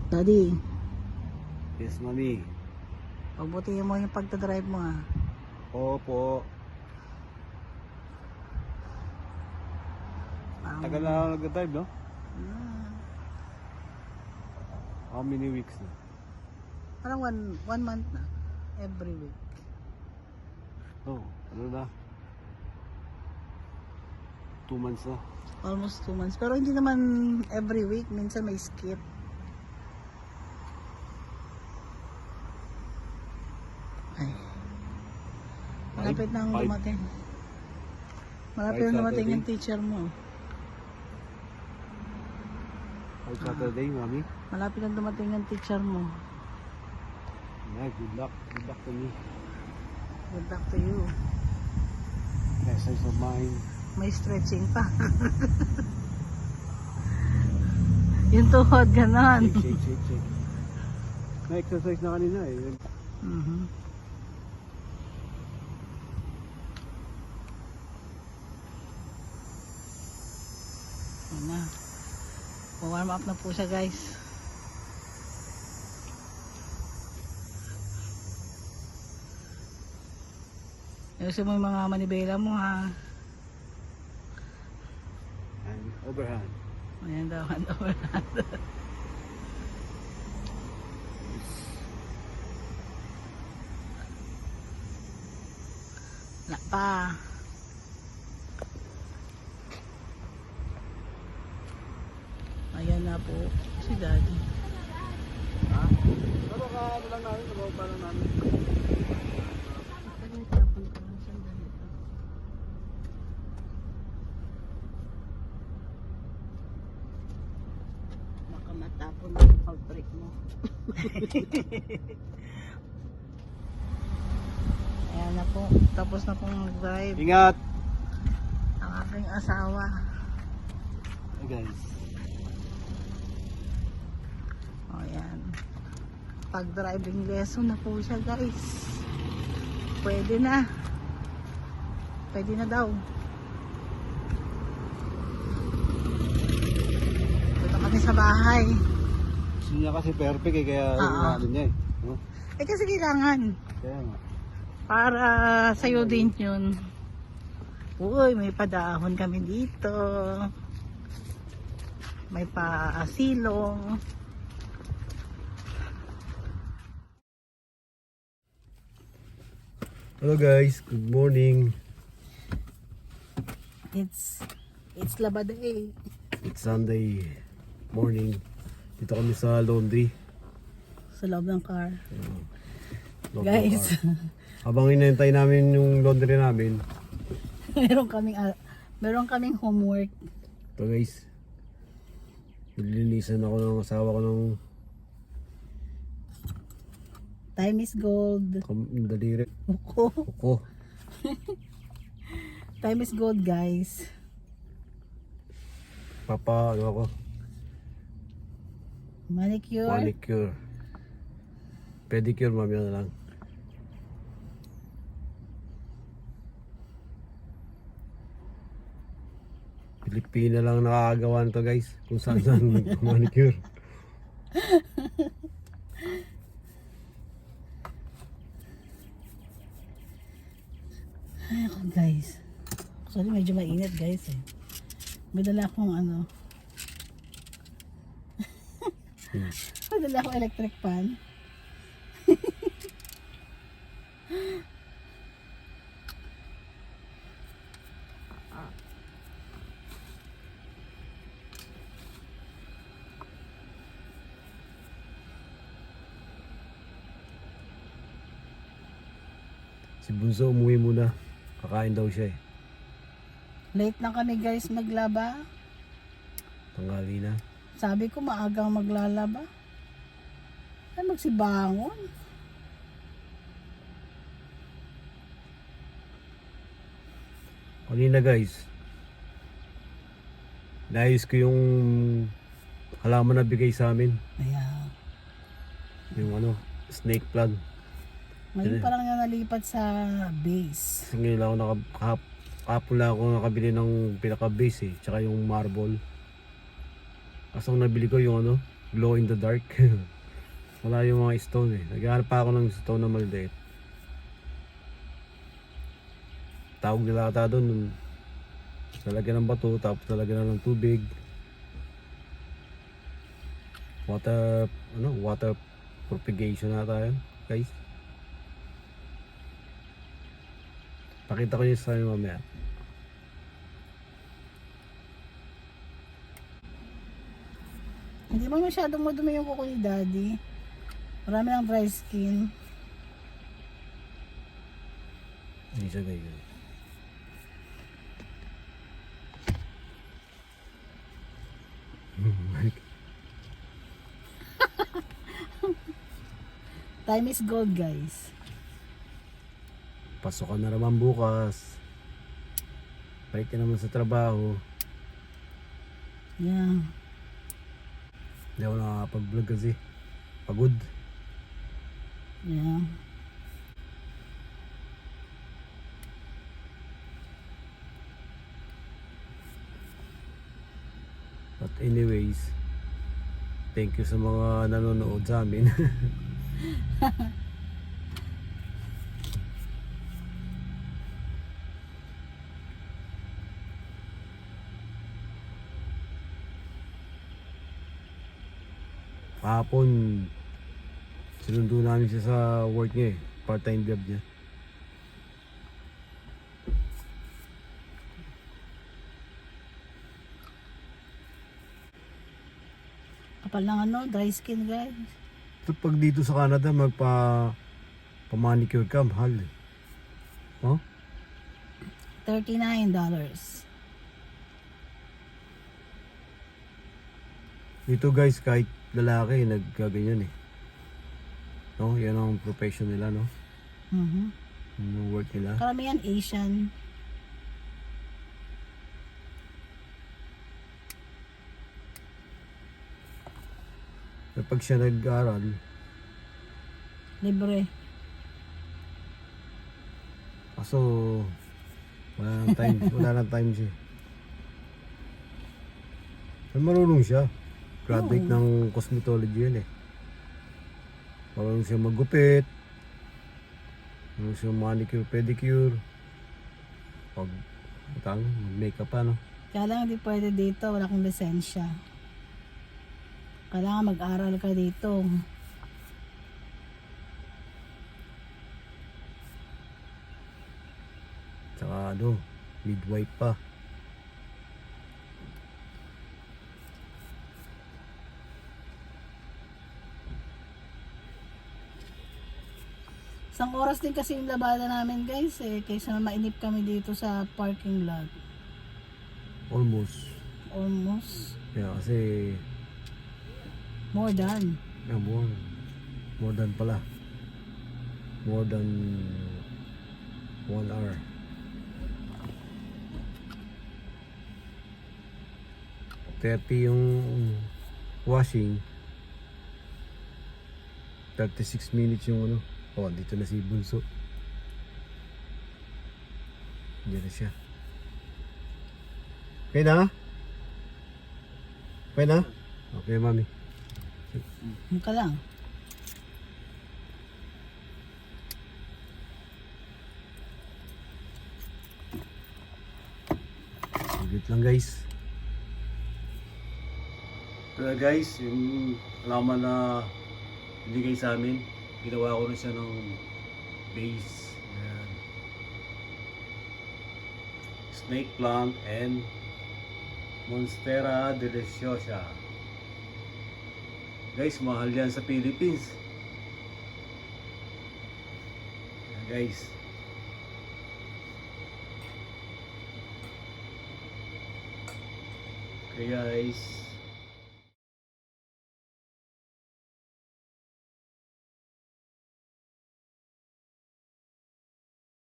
Daddy, Yes, mami. pagbutihin mo yung pagdadrive mo ha. Opo. Tagal na ako nag-drive, no? How many weeks na? Parang one month na. Every week. Oh, ano na? 2 months na. Almost 2 months. Pero hindi naman every week. Minsan may skip. Ay. Malapit na ang Five. dumating. Malapit na dumating yung teacher mo. By Saturday, mami. Malapit na dumating yung teacher mo. Yeah, good luck. Good luck to me. Good luck to you. Lessons of mine. May stretching pa. Yung tuhod, ganon. Shake. Na-exercise na kanina eh. Ayan na. Warm up na po siya, guys. Ayusin mo yung mga manibela mo ha. And overhand. Ayan daw, hand over hand. Wala pa. Ayan na po si Daddy. Ha? Pero ano lang namin, nababa lang namin. Baka matapon na yung pag-break mo. Ayan na po. Tapos na pong mag-drive Ingat! ang aking asawa. Hey guys. O yan. Pag-driving lesson na po siya, guys. Pwede na. Pwede na daw. Dito kami sa bahay. Gusto niya kasi perfect eh, kaya yung ano niya eh. No? Eh kasi kailangan. Kaya nga. Para sa'yo din yun. Uy, may padahon kami dito. May paasilong. Hello guys, good morning. It's Labaday. It's Sunday morning. Dito kami sa laundry. Sa loob ng car. Loob ng Guys, car. Habang inantay namin yung laundry namin. meron kaming homework. Ito guys. Nilinisan ako ng asawa ko ng Time is gold. daliri. Uko. Kuko. Time is gold, guys. Ano ako? Manicure. Manicure. Pedicure mamaya na lang. Pilipina lang nakakagawa nito guys. Kung saan manicure. Ay, ako, guys. Actually, medyo mainit, guys, eh. May dala akong ano. May dala akong electric fan. Si Bunso umuwi muna. Kakain daw siya eh. Late na kami, guys, maglaba. Tanghali na. Sabi ko, maagang maglalaba. Ay, magsibangon. Kanina guys. Naayos ko yung halaman na bigay sa amin. Ayan. Yung ano, snake plant. Ngayon pa lang na nalipat sa base. Kasi ngayon lang ako kahapon lang ako nakabili ng pinaka base eh. Tsaka yung marble. Kaso nabili ko yung ano, glow in the dark. Wala yung mga stone eh. Naghahanap pa ako ng stone na maliliit. Tawag nila ata doon, lalagyan ng bato tapos lalagyan ng tubig. Water propagation na tayo, guys. Pakita ko yun sa inyo mamaya. Hindi ba masyadong madumi yung kuko ni Daddy? Marami ng dry skin. Hindi siya guys. Time is gold, guys. Pasokan na naman bukas. Balik ka naman sa trabaho. Yeah. Hindi ako nakakapag-vlog kasi pagod. Yeah. But anyways, thank you sa mga nanonood sa amin. Kahapon, sinundo namin siya sa work niya eh. Part-time job niya. Kapal ng dry skin, guys. So, pag dito sa Canada, pa-manicure ka, mahal eh. Oh? $39. Dito guys, kahit lalaki, nagkaganyan eh. No? Yan ang profession nila, no? Mhm. Yung work nila. Karamihan Asian. Kapag siya nag-aaral, Libre. kaso wala nang time siya. Ay, marunong siya. Graduate Oo. ng cosmetology yan eh. Marunong siya maggupit. Marunong siya manicure, pedicure. Mag-makeup pa, no? Kaya lang hindi pwede dito, wala kang lisensya. Kailangan mag-aral ka dito. Tsaka midwife pa. Isang oras din kasi yung labada namin, guys, eh. Kaysa mainip kami dito sa parking lot. Almost. Almost. Kaya kasi, More than. yeah, more than pala. More than 1 hour. $30 yung washing. 36 minutes yung Oh, dito na si Bunso. Diyan na siya. Okay na? Okay na? Okay, mami. Yung ka lang. Saglit lang guys. Ito na guys, yung alaman na binigay sa amin. Ginawa ko na siya ng base. Ayan. Snake plant and Monstera deliciosa. Guys, mahal yan sa Philippines. Ayan guys. Okay guys.